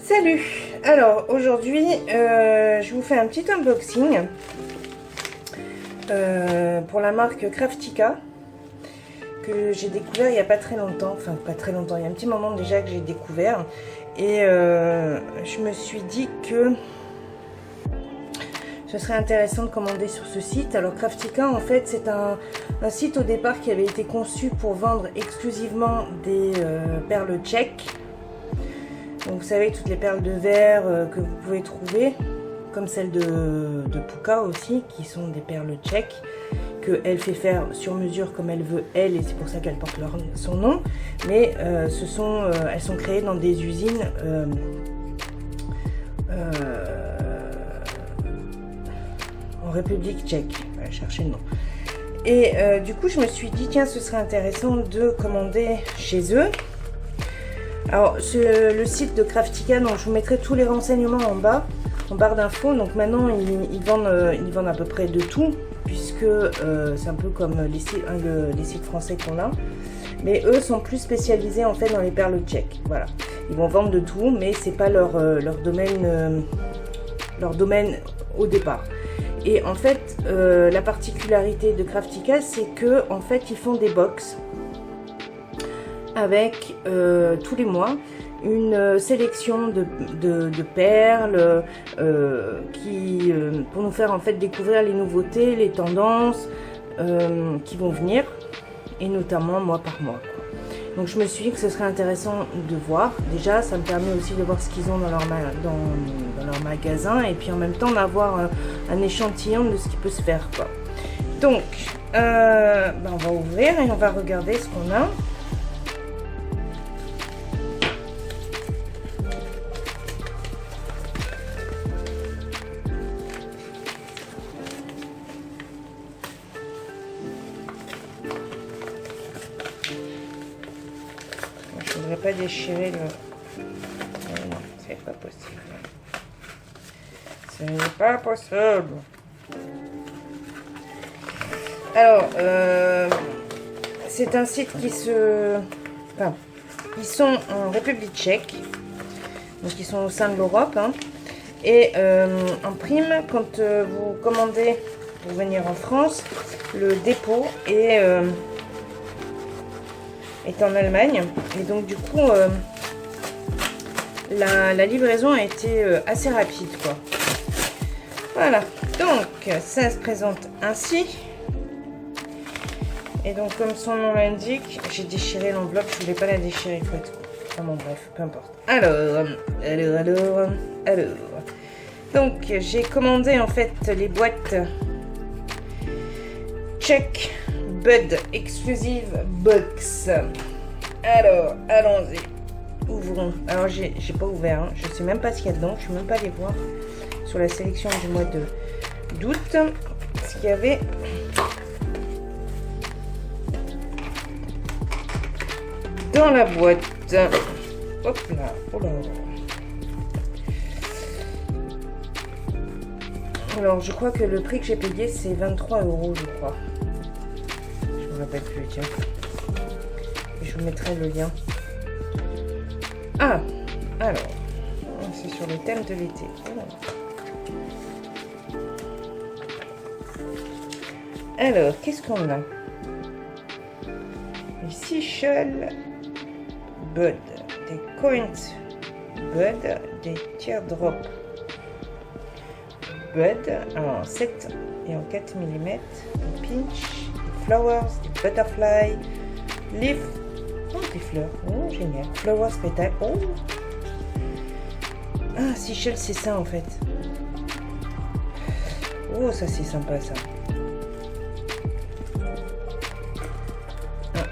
Salut! Alors aujourd'hui je vous fais un petit unboxing pour la marque Craftica que j'ai découvert il n'y a pas très longtemps, enfin pas très longtemps, il y a un petit moment déjà que j'ai découvert et je me suis dit que ce serait intéressant de commander sur ce site. Alors Craftica en fait c'est un site au départ qui avait été conçu pour vendre exclusivement des perles tchèques. Donc vous savez, toutes les perles de verre que vous pouvez trouver, comme celles de Puka aussi, qui sont des perles tchèques, qu'elle fait faire sur mesure comme elle veut, elle, et c'est pour ça qu'elle porte son nom. Mais elles sont créées dans des usines en République tchèque. Voilà, chercher le nom. Et du coup, je me suis dit, tiens, ce serait intéressant de commander chez eux. Alors, le site de Craftica, donc je vous mettrai tous les renseignements en barre d'infos. Donc maintenant, ils vendent à peu près de tout, puisque c'est un peu comme les sites français qu'on a. Mais eux sont plus spécialisés en fait dans les perles tchèques. Voilà, ils vont vendre de tout, mais c'est pas leur domaine au départ. Et en fait, la particularité de Craftica, c'est que en fait, ils font des box avec tous les mois une sélection de perles pour nous faire en fait découvrir les nouveautés, les tendances qui vont venir, et notamment mois par mois. Donc je me suis dit que ce serait intéressant de voir. Déjà ça me permet aussi de voir ce qu'ils ont dans leur magasin, et puis en même temps d'avoir un échantillon de ce qui peut se faire, quoi. Donc on va ouvrir et on va regarder ce qu'on a. Je ne voudrais pas déchirer le... Non, c'est pas possible. Ce n'est pas possible. Alors, c'est un site qui se... Enfin, ils sont en République tchèque. Donc, ils sont au sein de l'Europe. Hein, et en prime, quand vous commandez pour venir en France, le dépôt est en Allemagne, et donc du coup la livraison a été assez rapide, quoi. Voilà, donc ça se présente ainsi, et donc comme son nom l'indique, j'ai déchiré l'enveloppe, je voulais pas la déchirer, faut être... Enfin bon, bref, peu importe. Alors donc j'ai commandé en fait les boîtes Czech Bud Exclusive Box. Alors, allons-y. Ouvrons. Alors, j'ai pas ouvert. Hein. Je sais même pas ce qu'il y a dedans. Je suis même pas allée voir sur la sélection du mois d'août ce qu'il y avait. Dans la boîte. Hop là. Oh là. Alors, je crois que le prix que j'ai payé, c'est 23 €, je crois. Je me rappelle plus, tiens. Je vous mettrai le lien. Ah, alors, c'est sur le thème de l'été. Alors, qu'est-ce qu'on a? Les Seychelles Bud, des Coins Bud, des Teardrop Bud en 7 et en 4 mm, des Pinch, des Flowers, des Butterfly, Leaf, oh des fleurs, oh génial, Flowers Petal, oh ah Seychelles c'est ça en fait, oh ça c'est sympa ça. Ah.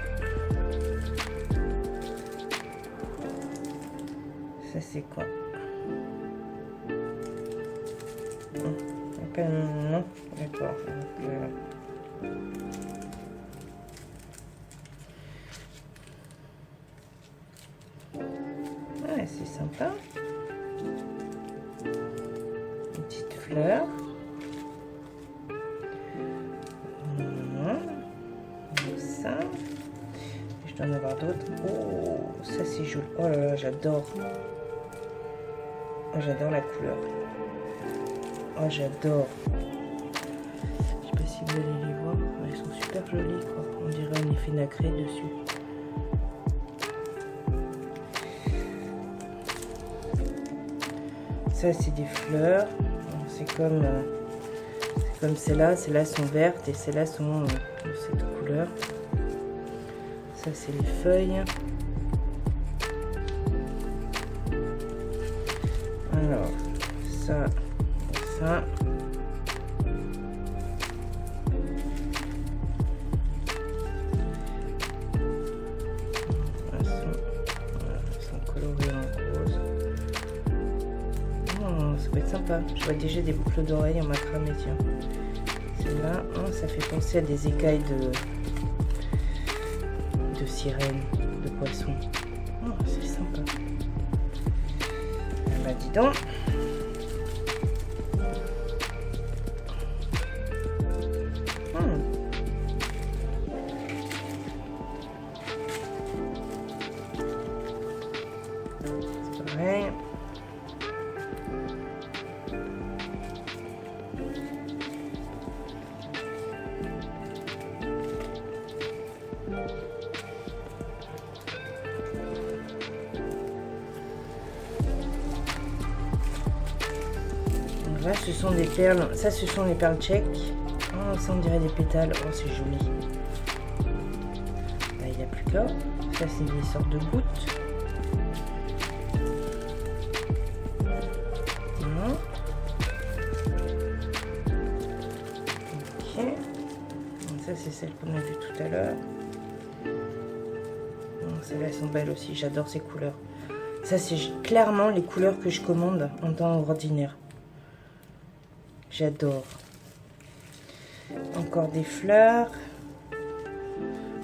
Ça c'est quoi? Non, d'accord. Ouais, c'est sympa. Une petite fleur. Ça. Je dois en avoir d'autres. Oh, ça c'est joli. Oh là là, j'adore. Moi, j'adore la couleur. Oh, j'adore. Je sais pas si vous allez les voir. Elles sont super jolies, quoi. On dirait un effet nacré dessus. Ça, c'est des fleurs. C'est comme celles-là. Celles-là sont vertes et celles-là sont de cette couleur. Ça, c'est les feuilles. Alors, ça. Ça. Elles sont colorées en rose. Oh, ça peut être sympa. Je vois déjà des boucles d'oreilles en macramé, tiens. Celle-là, oh, ça fait penser à des écailles de sirène, de poisson. Oh, c'est sympa. Ah bah dis donc. C'est pareil. Là, ce sont des perles. Ça, ce sont les perles tchèques. Oh, ça, on dirait des pétales. Oh, c'est joli. Là, il n'y a plus qu'à. Ça, c'est des sortes de gouttes. Voilà. Ok. Donc, ça, c'est celle qu'on a vue tout à l'heure. Celles-là, elles sont belles aussi. J'adore ces couleurs. Ça, c'est clairement les couleurs que je commande en temps ordinaire. J'adore. Encore des fleurs.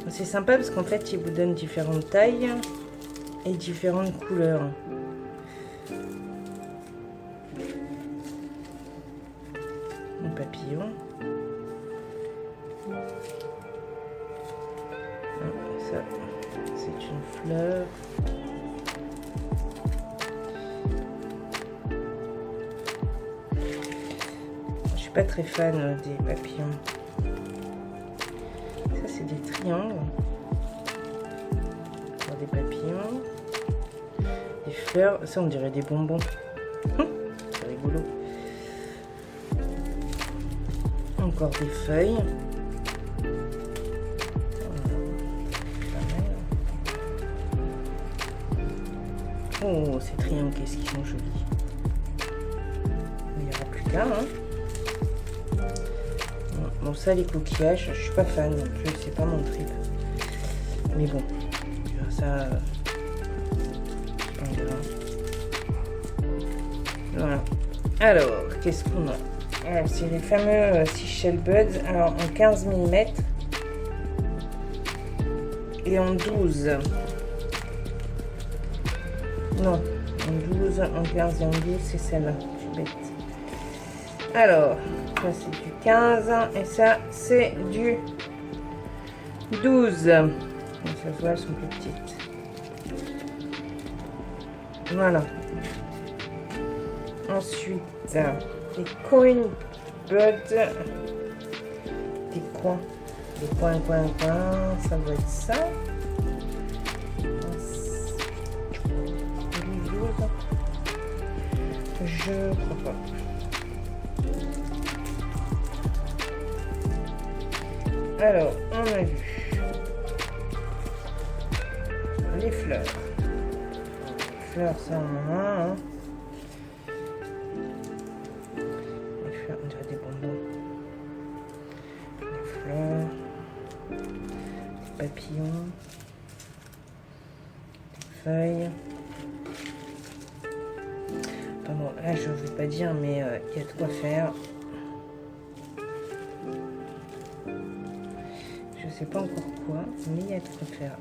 C'est sympa parce qu'en fait, ils vous donnent différentes tailles et différentes couleurs. Un papillon. Ça, c'est une fleur. Pas très fan des papillons. Ça, c'est des triangles. Encore des papillons. Des fleurs. Ça, on dirait des bonbons. C'est rigolo. Encore des feuilles. Oh, ces triangles, qu'est-ce qu'ils sont jolis. Il n'y aura plus qu'un, hein. Bon, ça, les coquillages, je suis pas fan non plus, c'est pas mon trip. Mais bon, ça, on verra. Voilà. Alors, qu'est-ce qu'on a? Alors, c'est les fameux Seashell Buds. Alors, en 15 mm et en 12. Non, en 12, en 15 et en 12, c'est celle-là. Je suis bête. Alors, ça c'est du 15 et ça c'est du 12. Donc, ça se voit, elles sont plus petites. Voilà. Ensuite, les coin buds. Des coins. Des coins. Ça doit être ça. Je crois pas. Alors, on a vu les fleurs. Les fleurs, ça on en a. Hein. Les fleurs, on dirait des bonbons. Les fleurs, des papillons, des feuilles. Pardon, là je ne veux pas dire, mais il y a de quoi faire. Je sais pas encore quoi, mais il y a de quoi faire.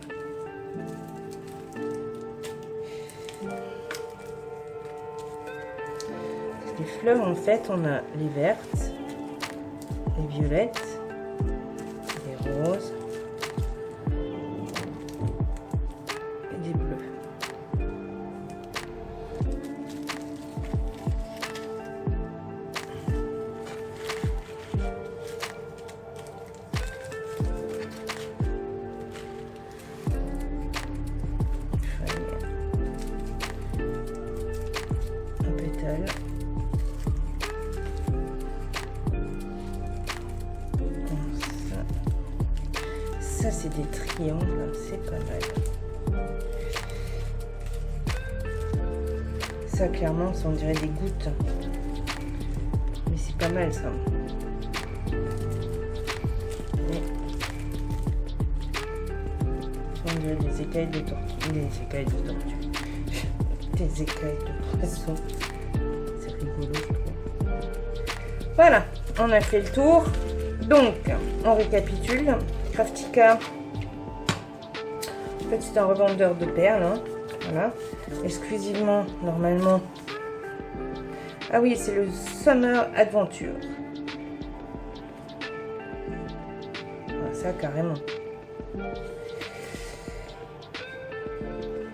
Les fleurs, en fait, on a les vertes, les violettes, les roses et des bleus. c'est des triangles, c'est pas mal. Ça, clairement, ça, on dirait des gouttes. Mais c'est pas mal, ça. On dirait des écailles de tortue. Des écailles de tortue. Des écailles de poisson. C'est rigolo, je trouve. Voilà, on a fait le tour. Donc, on récapitule. Craftica, en fait, c'est un revendeur de perles. Hein. Voilà. Exclusivement, normalement. Ah oui, c'est le Summer Adventure. Ah, ça, carrément.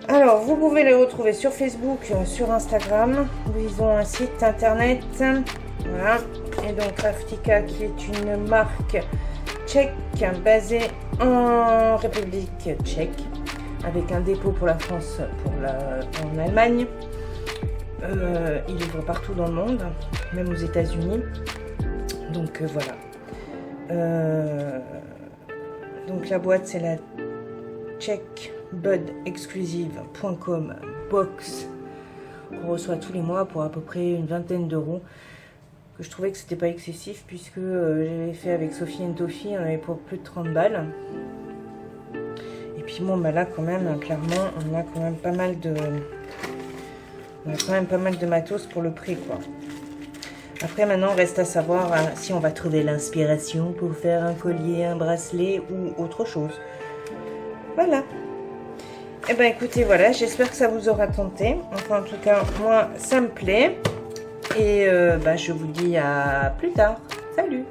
Alors, vous pouvez les retrouver sur Facebook, sur Instagram, où ils ont un site internet. Voilà. Et donc, Craftica, qui est une marque tchèque basée en République tchèque, avec un dépôt pour la France, en Allemagne. Il livre partout dans le monde, même aux États-Unis. Donc, voilà. Donc, la boîte, c'est la checkbudexclusive.com box qu'on reçoit tous les mois pour à peu près une vingtaine d'euros, que je trouvais que c'était pas excessif puisque j'avais fait avec Sophie et Toffee, on avait pour plus de 30 balles. Et puis bon, bah là quand même, clairement, on a quand même pas mal de matos pour le prix, quoi. Après, maintenant, reste à savoir si on va trouver l'inspiration pour faire un collier, un bracelet ou autre chose. Voilà. Et ben écoutez, voilà, j'espère que ça vous aura tenté. Enfin, en tout cas, moi, ça me plaît. Et je vous dis à plus tard. Salut!